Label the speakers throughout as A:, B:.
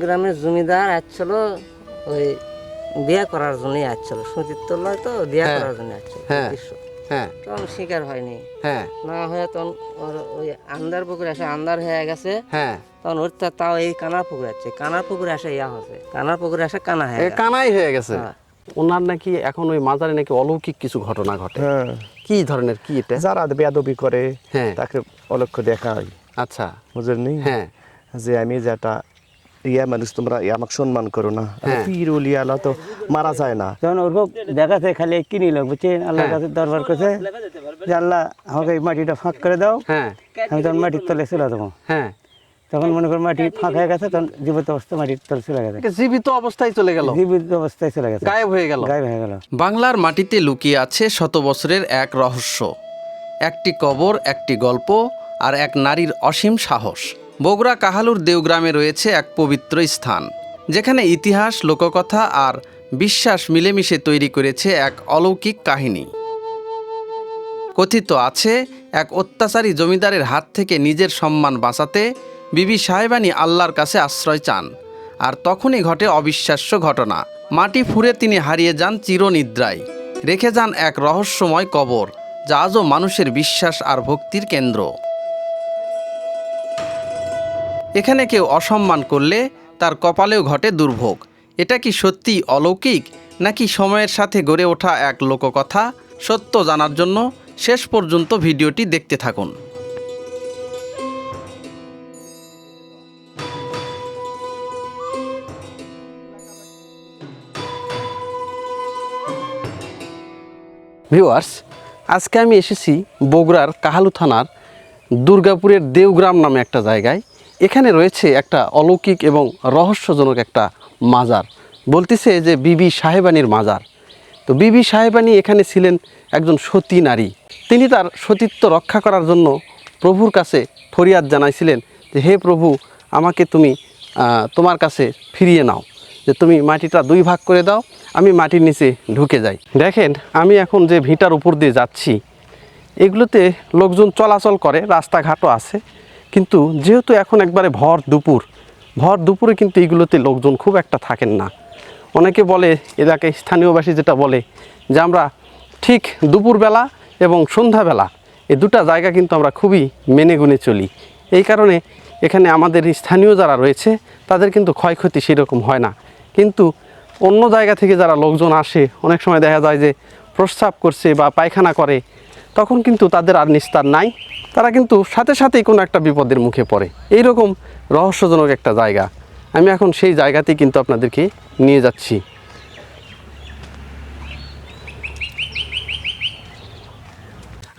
A: গ্রামের জমিদার আসছিল ওই বিয়ে করার জন্যই আসছিল, সতীর্থলয় তো বিয়ে করার জন্য আসছিল।
B: হ্যাঁ
A: তখন শিকার হয়নি,
B: হ্যাঁ
A: না হয়ে তখন ওর ওই আন্দার পুকুরে এসে আন্দার হয়ে গেছে।
B: হ্যাঁ
A: তখন ওর তাও এই কানার পুকুরে আছে, কানার পুকুরে এসে ইয়া হচ্ছে, কানার পুকুরে এসে কানা হয়ে গেছে।
B: কানাই হয়ে গেছে।
A: হ্যাঁ।
B: ওনার নাকি এখন ওই মাজারে নাকি অলৌকিক কিছু ঘটনা ঘটে।
C: হ্যাঁ,
B: কি ধরনের, কি এটা?
C: যারা বেয়াদবি করে
B: হ্যাঁ।
C: তাকে অলক্ষ্য দেখা হয়,
B: আচ্ছা।
C: বুঝলেন?
B: হ্যাঁ
C: যে আমি যেটা মানুষ, তোমরা আমাকে সম্মান করো না।
B: হ্যাঁ।
C: পীর উলিয়ালা তো মারা যায় না।
D: তখন ওর দেখাতে খালি কিনি লোক বুঝছেন, আল্লাহর কাছে দরবার করছে যে আল্লাহ আমাকে এই মাটিটা ফাঁক করে দাও,
B: হ্যাঁ
D: আমি তখন মাটির তলে চলে যাবো।
B: হ্যাঁ।
D: তখন মনে কর মাটি ফাঁক হয়ে গেছে, তখন জীবিত অবস্থা মাটির তলে চলে গেছে,
B: জীবিত অবস্থায় চলে গেল,
D: জীবিত অবস্থায় চলে গেছে,
B: গায়েব হয়ে গেল।
D: গায়েব হয়ে গেল।
E: বাংলার মাটিতে লুকিয়ে আছে শত বছরের এক রহস্য, একটি কবর, একটি গল্প আর এক নারীর অসীম সাহস। বগুড়া কাহালুর দেওগ্রামে রয়েছে এক পবিত্র স্থান, যেখানে ইতিহাস, লোককথা আর বিশ্বাস মিলেমিশে তৈরি করেছে এক অলৌকিক কাহিনী। কথিত আছে, এক অত্যাচারী জমিদারের হাত থেকে নিজের সম্মান বাঁচাতে বিবি সাহেবানী আল্লাহর কাছে আশ্রয় চান, আর তখনই ঘটে অবিশ্বাস্য ঘটনা। মাটি ফুঁড়ে তিনি হারিয়ে যান চিরনিদ্রায়, রেখে যান এক রহস্যময় কবর, যা আজও মানুষের বিশ্বাস আর ভক্তির কেন্দ্র। এখানে কেউ অসম্মান করলে তার কপালেও ঘটে দুর্ভোগ। এটা কি সত্যি অলৌকিক, নাকি সময়ের সাথে গড়ে ওঠা এক লোককথা? সত্য জানার জন্য শেষ পর্যন্ত ভিডিওটি দেখতে থাকুন।
B: ভিউয়ার্স, আজকে আমি এসেছি বগুড়ার কাহালু থানার দুর্গাপুরের দেওগ্রাম নামে একটা জায়গায়। এখানে রয়েছে একটা অলৌকিক এবং রহস্যজনক একটা মাজার, বলতেছে যে বিবি সাহেবানীর মাজার। তো বিবি সাহেবানী এখানে ছিলেন একজন সতী নারী। তিনি তার সতীত্ব রক্ষা করার জন্য প্রভুর কাছে ফরিয়াদ জানাইছিলেন যে হে প্রভু, আমাকে তুমি তোমার কাছে ফিরিয়ে নাও, যে তুমি মাটিটা দুই ভাগ করে দাও, আমি মাটির নিচে ঢুকে যাই। দেখেন, আমি এখন যে ভিটার উপর দিয়ে যাচ্ছি, এগুলোতে লোকজন চলাচল করে, রাস্তাঘাটও আছে, কিন্তু যেহেতু এখন একবারে ভর দুপুরে কিন্তু এইগুলোতে লোকজন খুব একটা থাকেন না। অনেকে বলে, এলাকায় স্থানীয়বাসী যেটা বলে, যে আমরা ঠিক দুপুরবেলা এবং সন্ধ্যাবেলা এই দুটা জায়গা কিন্তু আমরা খুবই মেনে গুনে চলি। এই কারণে এখানে আমাদের স্থানীয় যারা রয়েছে তাদের কিন্তু ক্ষয়ক্ষতি সেরকম হয় না। কিন্তু অন্য জায়গা থেকে যারা লোকজন আসে, অনেক সময় দেখা যায় যে প্রস্রাব করছে বা পায়খানা করে, তখন কিন্তু তাদের আর নিস্তার নাই, তারা কিন্তু সাথে সাথেই কোনো একটা বিপদের মুখে পড়ে। এইরকম রহস্যজনক একটা জায়গা, আমি এখন সেই জায়গাতেই কিন্তু আপনাদেরকে নিয়ে যাচ্ছি।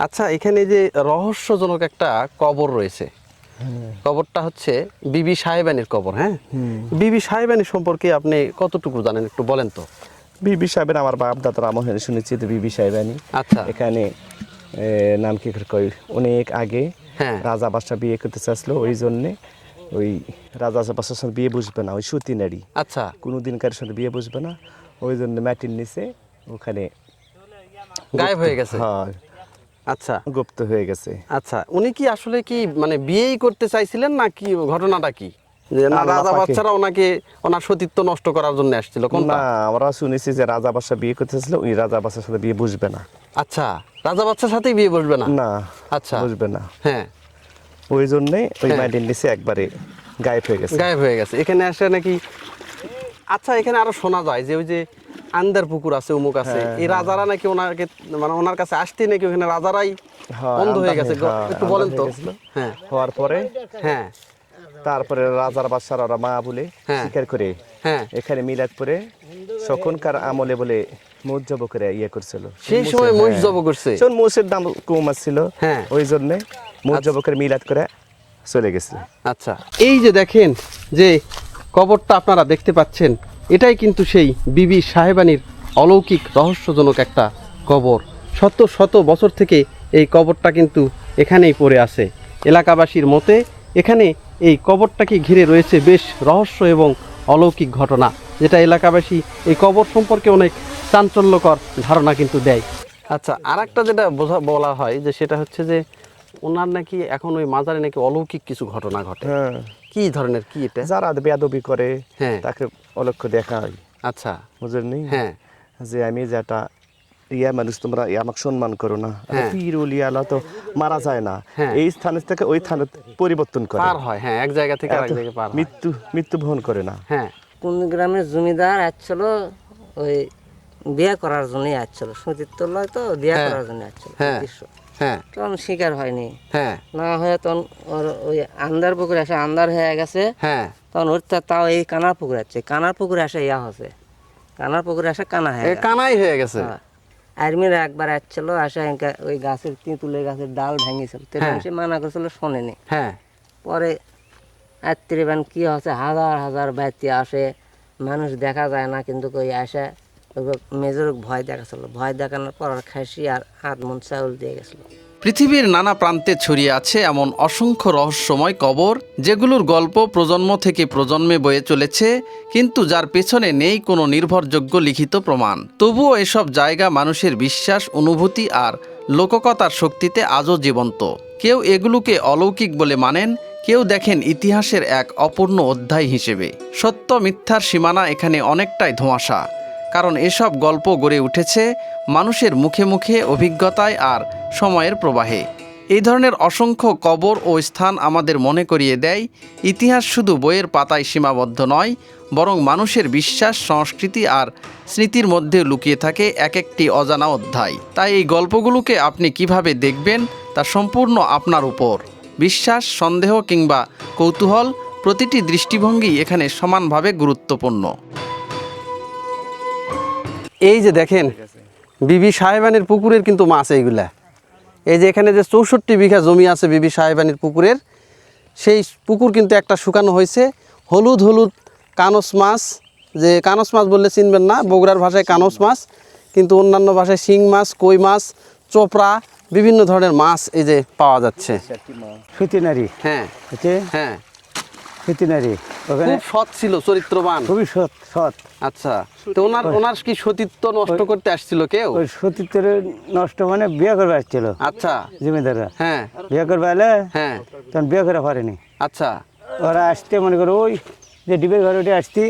B: আচ্ছা, এখানে যে রহস্যজনক একটা কবর রয়েছে, কবরটা হচ্ছে বিবি সাহেবানীর কবর। হ্যাঁ, বিবি সাহেবানী সম্পর্কে আপনি কতটুকু জানেন একটু বলেন তো।
C: বিবি সাহেবের আমার বাপ দাদার আমলে শুনেছি তো বিবি সাহেবানী।
B: আচ্ছা।
C: এখানে নাম কি করে কই, অনেক আগে
B: হ্যাঁ।
C: রাজা বাদশা বিয়ে করতে চাচ্ছিল, ওই জন্যে ওই রাজা বাদশার সাথে বিয়ে বুঝবে না, ওই সতী নারী
B: আচ্ছা।
C: কোনো দিনকার সাথে বিয়ে বুঝবে না, ওই জন্য মাটির নিচে ওখানে
B: গায়েব হয়ে গেছে।
C: হ্যাঁ,
B: আচ্ছা,
C: গুপ্ত হয়ে গেছে।
B: আচ্ছা, উনি কি আসলে কি মানে বিয়েই করতে চাইছিলেন, না কি ঘটনাটা কি? যে না,
C: আল্লাহ
B: রাজা
C: পাকে-
B: বাচ্চারা ওনাকে ওনার সতীত্ব নষ্ট করার জন্য আসছিল কোনটা?
C: না, আমরা শুনেছি যে রাজা বাদশা বিয়ে করতে চাচ্ছিল, ওই রাজা বাদশার সাথে বিয়ে বুঝবে না।
B: আচ্ছা, রাজা বাচ্চার সাথেই বিয়ে বসবে না?
C: না,
B: আচ্ছা,
C: বুঝবে না,
B: হ্যাঁ,
C: ওই জন্যে ওই
B: হ্যাঁ।
C: মাটির নিচে একবারে গায়েব হয়ে গেছে।
B: গায়েব হয়ে গেছে। এখানে আসে নাকি? আচ্ছা, এখানে আরো শোনা যায় যে ওই যে আন্দার পুকুর আছে, অমুক আছে, এই রাজারা নাকি ওনাকে মানে ওনার কাছে আসতে নাকি ওখানে রাজারাই
C: হ্যাঁ,
B: অন্ধ হয়ে
C: আন্ধার
B: গেছে।
C: হ্যাঁ,
B: একটু
C: আন্ধার
B: বলেন
C: হয়ে
B: তো।
C: গেছিল।
B: হ্যাঁ
C: হওয়ার পরে
B: হ্যাঁ
C: তারপরে রাজার বাদশার ওরা মা বলে
B: হ্যাঁ।
C: স্বীকার করে
B: হ্যাঁ,
C: এখানে মিলাদ করে তখনকার আমলে বলে মুজব করে ইয়ে করছিল।
B: সেই সময় মহিষ জব করছে।
C: তখন মোষের দাম কম আসছিল,
B: হ্যাঁ।
C: ওই জন্যে মুজব করে মিলাদ করে চলে গেছে।
B: আচ্ছা, এই যে দেখেন যে কবরটা আপনারা দেখতে পাচ্ছেন, এটাই কিন্তু সেই বিবি সাহেবানীর অলৌকিক রহস্যজনক একটা কবর। শত শত বছর থেকে এই কবরটা কিন্তু এখানেই পড়ে আছে। এলাকাবাসীর মতে এখানে এই কবরটাকে ঘিরে রয়েছে বেশ রহস্য এবং অলৌকিক ঘটনা, যেটা এলাকাবাসী এই কবর সম্পর্কে অনেক চাঞ্চল্যকর ধারণা কিন্তু দেয়। আচ্ছা, আর একটা যেটা বলা হয় যে সেটা হচ্ছে যে ওনার নাকি এখন ওই মাজারে নাকি অলৌকিক কিছু ঘটনা ঘটে।
C: হ্যাঁ,
B: কি ধরনের, কি এটা?
C: যারা বেয়াদবি করে
B: হ্যাঁ।
C: তাকে অলক্ষ্য দেখা হয়,
B: আচ্ছা,
C: বুঝলেন?
B: হ্যাঁ
C: যে আমি যেটা ইয়া মানুষ, তোমরা আমাকে সম্মান করো না।
B: হ্যাঁ।
C: পীর ওলিয়ালা তো মারা যায় না,
B: হ্যাঁ।
C: এই স্থান থেকে ওই স্থানে পরিবর্তন করে,
B: পার হয়, হ্যাঁ, এক জায়গা থেকে আরেক
C: এত
B: জায়গায় পার হয়।
C: মৃত্যু বহন করে না।
B: হ্যাঁ
A: কোন গ্রামের জমিদার আসছিল ওই বিয়ে করার জন্যই আসছিল, সতীর্থলয় তো বিয়ে
B: হ্যাঁ।
A: করার জন্য আসছিল
B: হ্যাঁ।
A: উদ্দেশ্য।
B: হ্যাঁ
A: তখন শিকার হয়নি,
B: হ্যাঁ
A: না হয়ে তখন ওর ওই আন্দার পুকুরে আসে, আন্দার হয়ে গেছে,
B: হ্যাঁ
A: তখন ওর তাও এই কানার পুকুরে আসছে, কানার পুকুরে আসে ইয়া হচ্ছে, কানার পুকুরে আসে কানা হয়ে
B: এ
A: গেছে।
B: কানাই হয়ে গেছে।
A: হ্যাঁ। আর্মিরা একবার আসছিল, আসে ওই গাছের তেঁতুলের গাছের ডাল ভেঙেছিল,
B: হ্যাঁ।
A: সে মানা করেছিল, শোনেনি।
B: হ্যাঁ
A: পরে আত্মীয়বান কি হচ্ছে, হাজার হাজার ব্যক্তি আসে, মানুষ দেখা যায় না, কিন্তু কই আসে মেজর ভয় দেখাছিল, ভয় দেখানোর পর ওর খাসি আর হাত মন চাউল দিয়ে গেছিল।
E: পৃথিবীর নানা প্রান্তে ছড়িয়ে আছে এমন অসংখ্য রহস্যময় কবর, যেগুলোর গল্প প্রজন্ম থেকে প্রজন্মে বয়ে চলেছে, কিন্তু যার পেছনে নেই কোনো নির্ভরযোগ্য লিখিত প্রমাণ। তবুও এসব জায়গা মানুষের বিশ্বাস, অনুভূতি আর লোককথার শক্তিতে আজও জীবন্ত। কেউ এগুলোকে অলৌকিক বলে মানেন, কেউ দেখেন ইতিহাসের এক অপূর্ণ অধ্যায় হিসেবে। সত্য মিথ্যার সীমানা এখানে অনেকটাই ধোঁয়াশা, কারণ এসব গল্প গড়ে উঠেছে মানুষের মুখে মুখে, অভিজ্ঞতায় আর সময়ের প্রবাহে। এই ধরনের অসংখ্য কবর ও স্থান আমাদের মনে করিয়ে দেয়, ইতিহাস শুধু বইয়ের পাতায় সীমাবদ্ধ নয়, বরং মানুষের বিশ্বাস, সংস্কৃতি আর স্মৃতির মধ্যে লুকিয়ে থাকে এক একটি অজানা অধ্যায়। তাই এই গল্পগুলোকে আপনি কিভাবে দেখবেন তা সম্পূর্ণ আপনার উপর। বিশ্বাস, সন্দেহ কিংবা কৌতূহল, প্রতিটি দৃষ্টিভঙ্গি এখানে সমানভাবে গুরুত্বপূর্ণ।
B: এই যে দেখেন বিবি সাহেবানির পুকুরের কিন্তু মাছ এইগুলা। এই যে এখানে যে 64 বিঘা জমি আছে বিবি সাহেবানির পুকুরের, সেই পুকুর কিন্তু একটা শুকানো হয়েছে। হলুদ হলুদ কানস মাছ, যে কানস মাছ বললে চিনবেন না, বগুড়ার ভাষায় কানস মাছ, কিন্তু অন্যান্য ভাষায় শিং মাছ, কই মাছ, চোপড়া, বিভিন্ন ধরনের মাছ এই যে পাওয়া যাচ্ছে।
D: সতীনারী
B: হ্যাঁ
D: হচ্ছে,
B: হ্যাঁ,
D: সতীনারী ওখানে
B: খুব সৎ ছিল, চরিত্রবান।
D: খুবই সৎ সৎ।
B: আচ্ছা, তো ওনার কি সতীত্ব নষ্ট করতে আসছিল কেউ?
D: ওই সতীত্বের নষ্ট মানে বিয়ে করবে আসছিল
B: আচ্ছা,
D: জমিদাররা,
B: হ্যাঁ
D: বিয়ে করবে এলে
B: হ্যাঁ,
D: তখন বিয়ে করে পারেনি।
B: আচ্ছা
D: ওরা আসতে মনে করো ওই যে ডিবের ঘরে উঠে আসতে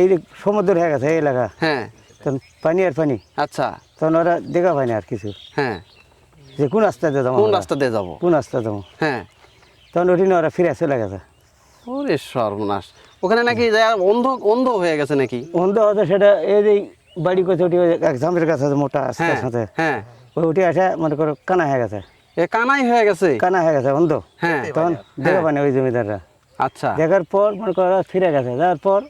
D: এই যে সমুদ্র হয়ে গেছে এই এলাকা,
B: হ্যাঁ,
D: তখন পানি আর পানি,
B: আচ্ছা
D: তখন ওরা দেখা পায়নি আর কিছু,
B: হ্যাঁ,
D: যে কোন রাস্তা দিয়ে যাবো,
B: কোন রাস্তা দিয়ে যাবো,
D: কোন রাস্তা যাবো,
B: হ্যাঁ।
D: তখন ওটি না ওরা ফিরে চলে গেছে।
B: ওরে সর্বনাশ, ওখানে নাকি অন্ধ অন্ধ হয়ে গেছে নাকি?
D: অন্ধ হতো সেটা এই যে বাড়ি করছে ওটি এক জামের কাছে মোটা আস্তে
B: হ্যাঁ
D: সাথে
B: হ্যাঁ,
D: ওই উঠে আসে মনে করো কানা হয়ে গেছে,
B: এ কানাই হয়ে গেছে।
D: কানা হয়ে গেছে অন্ধ,
B: হ্যাঁ,
D: তখন দেখা পায়নি ওই জমিদাররা।
B: আচ্ছা
D: দেখার পর মনে করো ওরা ফিরে গেছে, যাওয়ার পর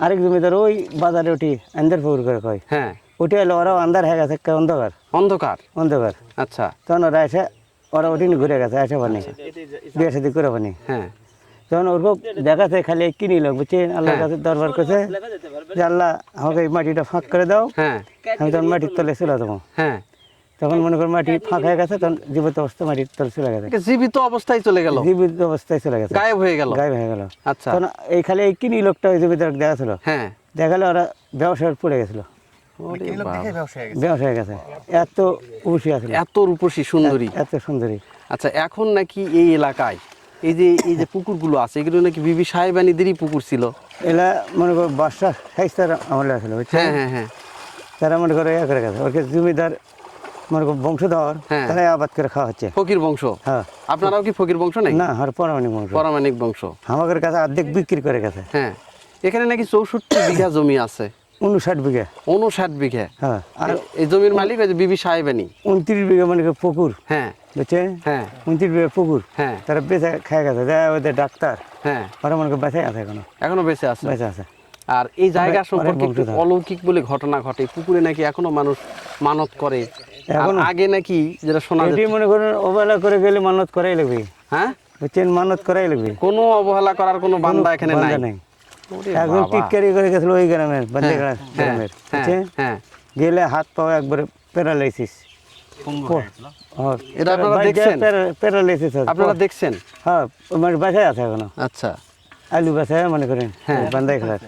D: আরেক জমিদার ওই বাজারে উঠি আন্দার পুকুর করে কয়,
B: হ্যাঁ,
D: উঠে এলো ওরাও আন্দার হয়ে গেছে, অন্ধকার
B: অন্ধকার,
D: অন্ধকার,
B: আচ্ছা
D: তখন ওরা এসে ওরা উঠি ঘুরে গেছে, এসে পানি বিয়ে সাথে করে পানি,
B: হ্যাঁ,
D: তখন ওর দেখাচ্ছে খালি কিনি লোক বুঝছেন, আল্লাহর কাছে দরবার করছে যে আল্লাহ আমাকে এই মাটিটা ফাঁক করে দাও,
B: হ্যাঁ,
D: আমি তখন মাটির তলে চলে যাবো।
B: হ্যাঁ,
D: তখন মনে করো মাটি ফাঁক হয়ে গেছে, তখন জীবিত অবস্থা মাটির তলে চলে গেছে,
B: জীবিত অবস্থায় চলে গেল,
D: জীবিত অবস্থায় চলে গেছে,
B: গায়েব হয়ে গেল।
D: গায়েব হয়ে গেল।
B: আচ্ছা,
D: তখন এই খালি এই কিনি লোকটা ওই জীবিত দেখাছিল,
B: হ্যাঁ,
D: দেখালে ওরা ব্যবসায় পড়ে গেছিল,
B: ওরে বাবা,
D: ব্যবসা হয়ে গেছে, এত উশি আছে,
B: এত রূপসী সুন্দরী।
D: এত সুন্দরী।
B: আচ্ছা, এখন নাকি এই এলাকায় এই যে পুকুরগুলো আছে, এগুলো নাকি বিবি সাহেবানিদেরই পুকুর ছিল।
D: এলা মনে করো বাদশাহ খাইস্তার আমলে আসলে বুঝছেন,
B: হ্যাঁ হ্যাঁ হ্যাঁ,
D: তারা মনে করো ইয়া করে গেছে, ওকে জমিদার মনে করো বংশধর,
B: হ্যাঁ।
D: তারাই আবাদ করে খাওয়া হচ্ছে।
B: ফকির বংশ।
D: হ্যাঁ,
B: আপনারাও কি ফকির বংশ নাকি?
D: না আর পরামানিক বংশ,
B: পরামানিক বংশ।
D: আমাদের কাছে অর্ধেক বিক্রি করে গেছে।
B: হ্যাঁ, এখানে নাকি 64 বিঘা জমি আছে,
D: 59 বিঘা।
B: 59 বিঘা।
D: হ্যাঁ, আর
B: এই জমির মালিক ওই যে বিবি সাহেবানি।
D: 29 বিঘা মানে পুকুর,
B: হ্যাঁ
D: বুঝছে,
B: হ্যাঁ
D: 29 বিঘা পুকুর,
B: হ্যাঁ
D: তারা বেঁচে খায় গেছে, যায় ওদের ডাক্তার,
B: হ্যাঁ,
D: ওরা মনে করো বেঁচে আছে,
B: এখনো বেঁচে আছে।
D: বেঁচে আছে।
B: আর এই জায়গা
D: অনেক
B: সম্পর্কে একটু
D: বংশধর।
B: অলৌকিক বলে ঘটনা ঘটে, পুকুরে নাকি এখনো মানুষ মানত করে। আর
D: এখনো?
B: আগে নাকি যেটা শোনা
D: এটি
B: যাচ্ছে,
D: মনে করেন অবহেলা করে গেলে মানত করাই লাগবে,
B: হ্যাঁ,
D: বুঝছেন, মানত করাই লাগবে,
B: কোনো অবহেলা করার কোনো বান্দা এখানে নাই।
D: বান্দা নাই।
B: ওরে
D: একজন
B: বাবা।
D: টিটকারি করে গেছিল ওই গ্রামের বান্দিগ্রাম
B: হ্যাঁ
D: গ্রামের,
B: হ্যাঁ
D: বুঝছে,
B: হ্যাঁ,
D: গেলে হাত পাও একবারে প্যারালাইসিস।
B: এটা আপনারা দেখছেন?
D: প্যারালাইসিস,
B: আপনারা দেখছেন?
D: হ্যাঁ, মানে বাসায় আছে এখনো,
B: আচ্ছা
D: আলু বাসায় মনে করেন,
B: হ্যাঁ।
D: বান্দাই খেলার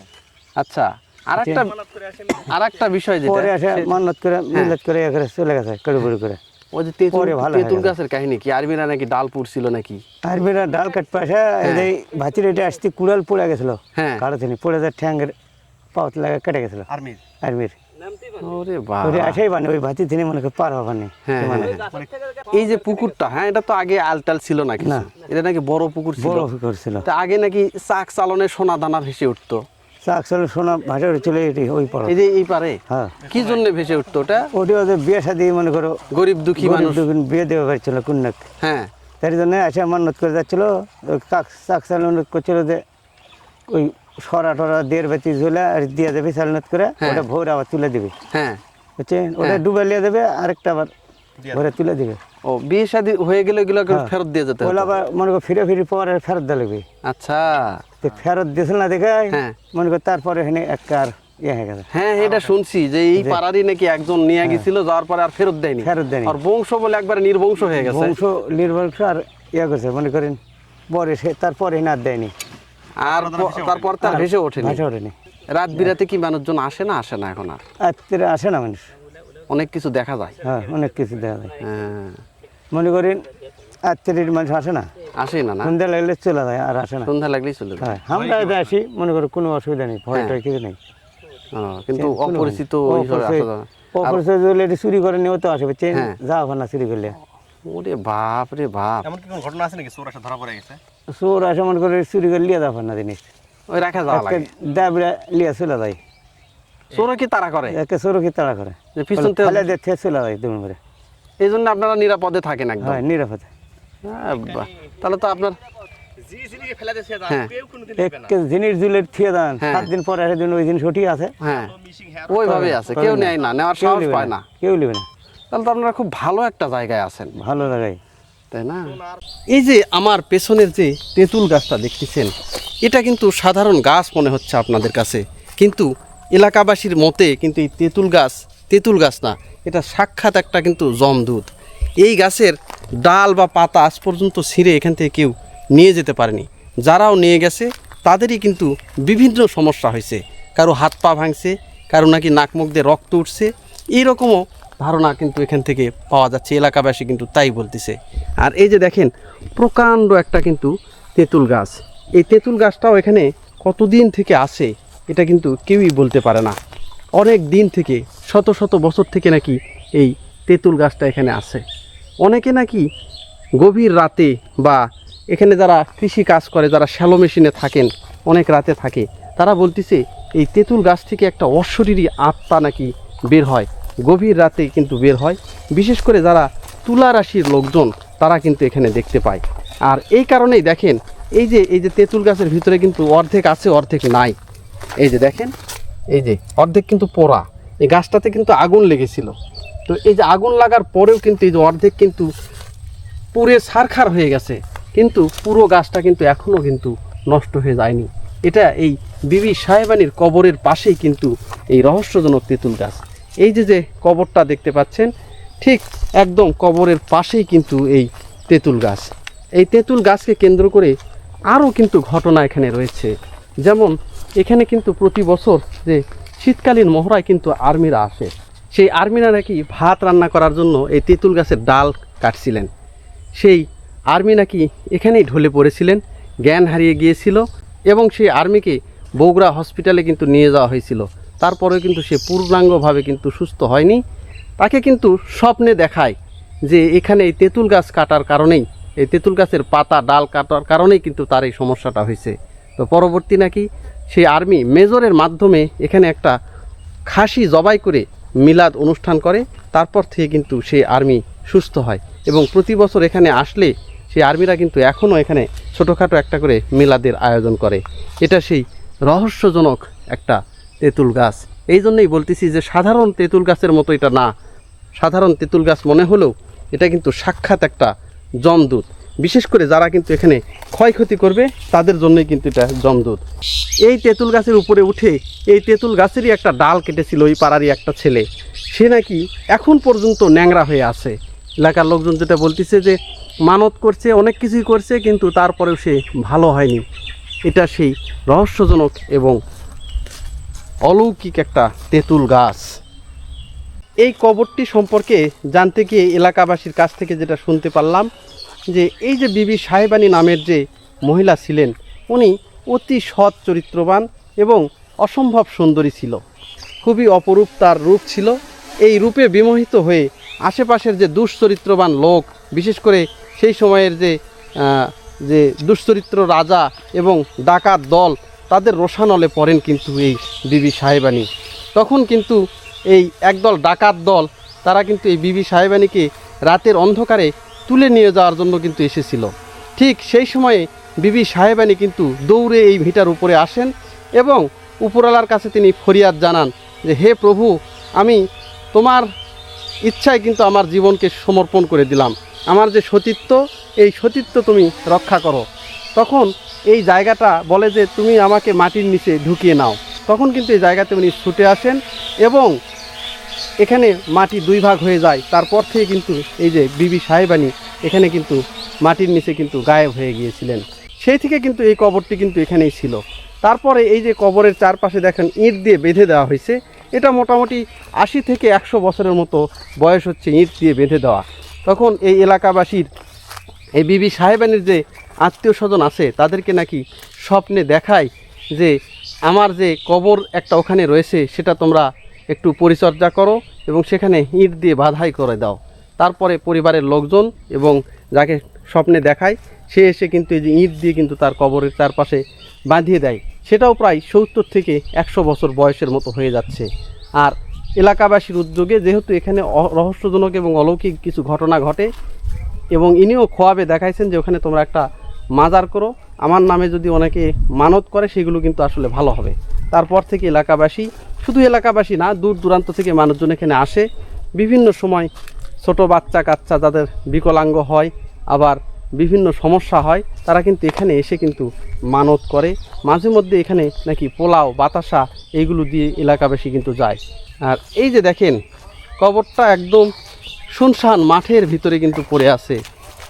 B: আচ্ছা, আর একটা বিষয় যেটা
D: পরে আসে মান্নত করে মিলাদ করে ইয়ে করে চলে গেছে কড়ি বড়ি করে।
B: ওই যে
D: পরে ভালো হয়ে
B: তেঁতুল
D: গেছে।
B: গাছের কাহিনী কি আর্মিরা নাকি ডাল পুড়ছিল নাকি?
D: আর মেয়েরা ডাল কাট পাশে এই ভাতির এটা আসতে কুড়াল পড়ে গেছিল,
B: হ্যাঁ।
D: কারো তিনি পড়ে যায় ঠ্যাঙ্গের পাওত লাগা কেটে গেছিল আর্মির।
B: ওরে বাবা,
D: ওরে আসেই বানি ওই ভাতি তিনি মনে করে পার হবানি।
B: হ্যাঁ, এই যে পুকুরটা, হ্যাঁ এটা তো আগে আলটাল ছিল না কিছু, এটা নাকি বড় পুকুর ছিল।
D: বড় করছিল
B: তা আগে নাকি চাক চালনে সোনা দানা ভেসে উঠতো,
D: চাকচল সোনা ভাষা চলে এটি ওই পর।
B: এই যে এই পারে
D: হ্যাঁ,
B: কি জন্য ভেসে উঠতো ওটা?
D: ওটি ওদের বিয়ে শাদি মনে করো
B: গরিব দুঃখী মানুষ,
D: বিয়ে দেওয়া পারছিল কন্যাক,
B: হ্যাঁ
D: তার জন্য এসে মান্নত করে যাচ্ছিল। চাক চালনত করছিল যে ওই সরা টরা দেড় বাতি ঝোলা আর দিয়ে দেবে চালনত করে, ওটা ভোর আবার তুলে দিবে,
B: হ্যাঁ।
D: বুঝছেন? ওটা ডুবে লিয়ে দেবে, আরেকটা আবার ভোরে তুলে দিবে।
B: ও বিয়ে শাদী হয়ে গেলে এগুলো ফেরত দিয়ে যেতে
D: ওগুলো
B: হতো?
D: আবার মনে করো ফিরে ফিরে পরে ফেরত দিয়ে লাগবে।
B: আচ্ছা,
D: তো ফেরত দিয়েছিল না দেখে
B: হ্যাঁ।
D: মনে করো তারপরে এখানে একটা আর ইয়ে হয়ে গেছে।
B: হ্যাঁ এটা শুনছি যে এই পাড়ারই নাকি একজন নিয়ে গেছিল, যাওয়ার পরে আর ফেরত দেয়নি,
D: ফেরত দেয়নি।
B: আর বংশ বলে একবারে নির্বংশ হয়ে গেছে।
D: বংশ নির্বংশ আর ইয়ে করছে মনে করেন, পরে সে তারপরে এখানে আর দেয়নি,
B: আর তারপর তার ভেসে ওঠেনি।
D: ভাষা ওঠেনি।
B: রাত বিরাতে কি মানুষজন আসে না আসে না এখন আর?
D: রাত্রে আসে না মানুষ,
B: অনেক কিছু দেখা যায়।
D: হ্যাঁ অনেক কিছু দেখা যায়।
B: হ্যাঁ,
D: মনে করেন রাত্রির মানুষ আসে না,
B: আসেই না না,
D: সন্ধ্যা লাগলে চলে যায় আর আসে না।
B: সন্ধ্যা লাগলেই চলে যায়।
D: হ্যাঁ, আমরা এতে আসি মনে করো কোনো অসুবিধা নেই, ভয় টয় কিছু নেই।
B: কিন্তু অপরিচিত ওইভাবে আসা যায় না।
D: অপরিচিত হলে এটি চুরি করে নিয়েও তো আসবে, চেন
B: হ্যাঁ।
D: যাও না চুরি করলে।
B: ওরে বাপ রে বাপ,
C: এমন কি কোনো ঘটনা আছে নাকি চোর আসে ধরা পড়ে গেছে?
D: চোর আসে মনে করে চুরি করে লিয়ে যাবে না জিনিস,
B: ওই রাখা যাওয়া লাগে।
D: দাবিরা লিয়ে চলে যায়,
B: চোরা কি তারা করে?
D: একে চোরও কি তাড়া করে,
B: যে পিছন থেকে-
D: ফেলে দিয়ে চলে যায় তুমি করে।
B: এই জন্য আপনারা নিরাপদে থাকেন একদম।
D: হ্যাঁ, নিরাপদে।
B: হ্যাঁ, বাহ। তাহলে তো আপনার হ্যাঁ
D: এক জিনিস জুলের থিয়ে দেন,
B: হ্যাঁ।
D: 7 দিন পরে এসে দিন ওই জিনিস ওটি আছে,
B: হ্যাঁ ওইভাবে আছে, কেউ নেয় না, নেওয়ার
D: কেউ
B: সাহস
D: নেবে
B: পায়
D: না,
B: না।
D: কেউ নেবে না।
B: তাহলে তো আপনারা খুব ভালো একটা জায়গায় আছেন,
D: ভালো লাগাই।
B: তাই না? এই যে আমার পেছনের যে তেঁতুল গাছটা দেখতেছেন, এটা কিন্তু সাধারণ গাছ মনে হচ্ছে আপনাদের কাছে, কিন্তু এলাকাবাসীর মতে কিন্তু এই তেঁতুল গাছ না, এটা সাক্ষাৎ একটা কিন্তু জমদূত। এই গাছের ডাল বা পাতা আজ পর্যন্ত ছিঁড়ে এখান থেকে কেউ নিয়ে যেতে পারেনি। যারাও নিয়ে গেছে তাদেরই কিন্তু বিভিন্ন সমস্যা হয়েছে, কারো হাত পা ভাঙছে, কারো নাকি নাক মুখ দিয়ে রক্ত উঠছে, এইরকমও ধারণা কিন্তু এখান থেকে পাওয়া যাচ্ছে, এলাকাবাসী কিন্তু তাই বলতেছে। আর এই যে দেখেন প্রকাণ্ড একটা কিন্তু তেঁতুল গাছ, এই তেঁতুল গাছটাও এখানে কতদিন থেকে আছে এটা কিন্তু কেউই বলতে পারে না। অনেক দিন থেকে, শত শত বছর থেকে নাকি এই তেঁতুল গাছটা এখানে আছে। অনেকে নাকি গভীর রাতে বা এখানে যারা কৃষি কাজ করে, যারা শ্যালো মেশিনে থাকেন, অনেক রাতে থাকে, তারা বলতেছে এই তেঁতুল গাছ থেকে একটা অশরীরী আত্মা নাকি বের হয়, গভীর রাতে কিন্তু বের হয়। বিশেষ করে যারা তুলা রাশির লোকজন তারা কিন্তু এখানে দেখতে পায়। আর এই কারণেই দেখেন এই যে তেঁতুল গাছের ভিতরে কিন্তু অর্ধেক আছে অর্ধেক নাই। এই যে দেখেন, এই যে অর্ধেক কিন্তু পোড়া, এই গাছটাতে কিন্তু আগুন লেগেছিল, তো এই যে আগুন লাগার পরেও কিন্তু এই যে অর্ধেক কিন্তু পুরে ছারখার হয়ে গেছে, কিন্তু পুরো গাছটা কিন্তু এখনও কিন্তু নষ্ট হয়ে যায়নি। এটা এই বিবি সাহেবানির কবরের পাশেই কিন্তু এই রহস্যজনক তেঁতুল গাছ। এই যে কবরটা দেখতে পাচ্ছেন, ঠিক একদম কবরের পাশেই কিন্তু এই তেঁতুল গাছ। এই তেঁতুল গাছকে কেন্দ্র করে আরও কিন্তু ঘটনা এখানে রয়েছে। যেমন এখানে কিন্তু প্রতি বছর যে শীতকালীন মহড়ায় কিন্তু আর্মিরা আসে, সেই আর্মিরা নাকি ভাত রান্না করার জন্য এই তেঁতুল গাছের ডাল কাটছিলেন। সেই আর্মি নাকি এখানেই ঢলে পড়েছিলেন, জ্ঞান হারিয়ে গিয়েছিল এবং সেই আর্মিকে বগুড়া হসপিটালে কিন্তু নিয়ে যাওয়া হয়েছিল। তারপরেও কিন্তু সে পূর্ণাঙ্গভাবে কিন্তু সুস্থ হয়নি। তাকে কিন্তু স্বপ্নে দেখায় যে এখানে এই তেঁতুল গাছ কাটার কারণেই, এই তেঁতুল গাছের পাতা ডাল কাটার কারণেই কিন্তু তার এই সমস্যাটা হয়েছে। তো পরবর্তী নাকি সেই আর্মি মেজরের মাধ্যমে এখানে একটা খাসি জবাই করে মিলাদ অনুষ্ঠান করে, তারপর থেকে কিন্তু সেই আর্মি সুস্থ হয় এবং প্রতি বছর এখানে আসলে সেই আর্মিরা কিন্তু এখনও এখানে ছোটোখাটো একটা করে মিলাদের আয়োজন করে। এটা সেই রহস্যজনক একটা তেঁতুল গাছ। এই জন্যই বলতেছি যে সাধারণ তেঁতুল গাছের মতো এটা না, সাধারণ তেঁতুল গাছ মনে হলেও এটা কিন্তু সাক্ষাৎ একটা জমদূত। বিশেষ করে যারা কিন্তু এখানে ক্ষয়ক্ষতি করবে তাদের জন্যই কিন্তু এটা জমদূত। এই তেঁতুল গাছের উপরে উঠে এই তেঁতুল গাছেরই একটা ডাল কেটেছিল ওই পাড়ারই একটা ছেলে, সে নাকি এখন পর্যন্ত ন্যাংরা হয়ে আছে। এলাকার লোকজন যেটা বলতেছে যে মানত করছে, অনেক কিছুই করছে, কিন্তু তারপরেও সে ভালো হয়নি। এটা সেই রহস্যজনক এবং অলৌকিক একটা তেঁতুল গাছ। এই কবরটি সম্পর্কে জানতে গিয়ে এলাকাবাসীর কাছ থেকে যেটা শুনতে পারলাম যে এই যে বিবি সাহেবানী নামের যে মহিলা ছিলেন উনি অতি সৎ চরিত্রবান এবং অসম্ভব সুন্দরী ছিল, খুবই অপরূপ তার রূপ ছিল। এই রূপে বিমোহিত হয়ে আশেপাশের যে দুশ্চরিত্রবান লোক, বিশেষ করে সেই সময়ের যে দুশ্চরিত্র রাজা এবং ডাকাত দল, তাদের রোষানলে পড়েন কিন্তু এই বিবি সাহেবানী। তখন কিন্তু এই একদল ডাকাত দল তারা কিন্তু এই বিবি সাহেবানীকে রাতের অন্ধকারে তুলে নিয়ে যাওয়ার জন্য কিন্তু এসেছিল। ঠিক সেই সময়ে বিবি সাহেবানী কিন্তু দৌড়ে এই ভিটার উপরে আসেন এবং উপরওয়ালার কাছে তিনি ফরিয়াদ জানান যে হে প্রভু, আমি তোমার ইচ্ছায় কিন্তু আমার জীবনকে সমর্পণ করে দিলাম, আমার যে সতীত্ব এই সতীত্ব তুমি রক্ষা করো। তখন এই জায়গাটা বলে যে তুমি আমাকে মাটির নিচে ঢুকিয়ে নাও। তখন কিন্তু এই জায়গাতে উনি ছুটে আসেন এবং এখানে মাটি দুই ভাগ হয়ে যায়। তারপর থেকে কিন্তু এই যে বিবি সাহেবানী এখানে কিন্তু মাটির নিচে কিন্তু গায়েব হয়ে গিয়েছিলেন। সেই থেকে কিন্তু এই কবরটি কিন্তু এখানেই ছিল। তারপরে এই যে কবরের চারপাশে দেখেন ইট দিয়ে বেঁধে দেওয়া হয়েছে, এটা মোটামুটি 80 থেকে 100 বছরের মতো বয়স হচ্ছে ইট দিয়ে বেঁধে দেওয়া। তখন এই এলাকাবাসীর এই বিবি সাহেবানীর যে আত্মীয় স্বজন আছে তাদেরকে নাকি স্বপ্নে দেখায় যে আমার যে কবর একটা ওখানে রয়েছে সেটা তোমরা একটু পরিচর্যা করো এবং সেখানে ইট দিয়ে বাধাই করে দাও। তারপরে পরিবারের লোকজন এবং যাকে স্বপ্নে দেখায় সে এসে কিন্তু এই যে ইট দিয়ে কিন্তু তার কবরের চারপাশে বাঁধিয়ে দেয়। সেটাও প্রায় 70 থেকে 100 বছর বয়সের মতো হয়ে যাচ্ছে। আর এলাকাবাসীর উদ্যোগে যেহেতু এখানে রহস্যজনক এবং অলৌকিক কিছু ঘটনা ঘটে এবং ইনিও খোয়াবে দেখাইছেন যে ওখানে তোমরা একটা মাজার করো, আমার নামে যদি অনেকে মানত করে সেগুলো কিন্তু আসলে ভালো হবে। তারপর থেকে এলাকাবাসী, শুধু এলাকাবাসী না, দূর দূরান্ত থেকে মানুষজন এখানে আসে। বিভিন্ন সময় ছোট বাচ্চা কাচ্চা যাদের বিকলাঙ্গ হয়, আবার বিভিন্ন সমস্যা হয়, তারা কিন্তু এখানে এসে কিন্তু মানত করে। মাঝে মধ্যে এখানে নাকি পোলাও বাতাসা এইগুলো দিয়ে এলাকাবাসী কিন্তু যায়। আর এই যে দেখেন কবরটা একদম শুনশান মাঠের ভিতরে কিন্তু পড়ে আছে,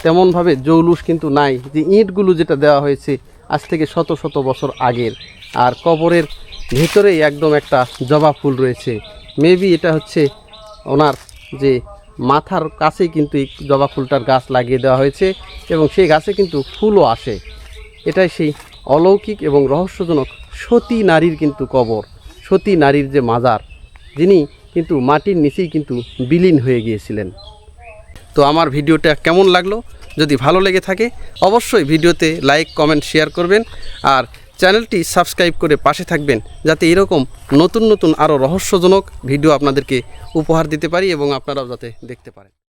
B: তেমনভাবে জৌলুস কিন্তু নাই। যে ইঁটগুলো যেটা দেওয়া হয়েছে আজ থেকে শত শত বছর আগের। আর কবরের ভিতরেই একদম একটা জবা ফুল রয়েছে। মেবি এটা হচ্ছে ওনার যে মাথার কাছেই কিন্তু এই জবা ফুলটার গাছ লাগিয়ে দেওয়া হয়েছে এবং সেই গাছে কিন্তু ফুলও আসে। এটাই সেই অলৌকিক এবং রহস্যজনক সতী নারীর কিন্তু কবর, সতী নারীর যে মাজার, যিনি কিন্তু মাটির নিচেই কিন্তু বিলীন হয়ে গিয়েছিলেন। তো আমার ভিডিওটা কেমন লাগলো? যদি ভালো লেগে থাকে অবশ্যই ভিডিওতে লাইক, কমেন্ট, শেয়ার করবেন আর চ্যানেলটি সাবস্ক্রাইব করে পাশে থাকবেন, যাতে এরকম নতুন নতুন আরও রহস্যজনক ভিডিও আপনাদেরকে উপহার দিতে পারি এবং আপনারাও যাতে দেখতে পারেন।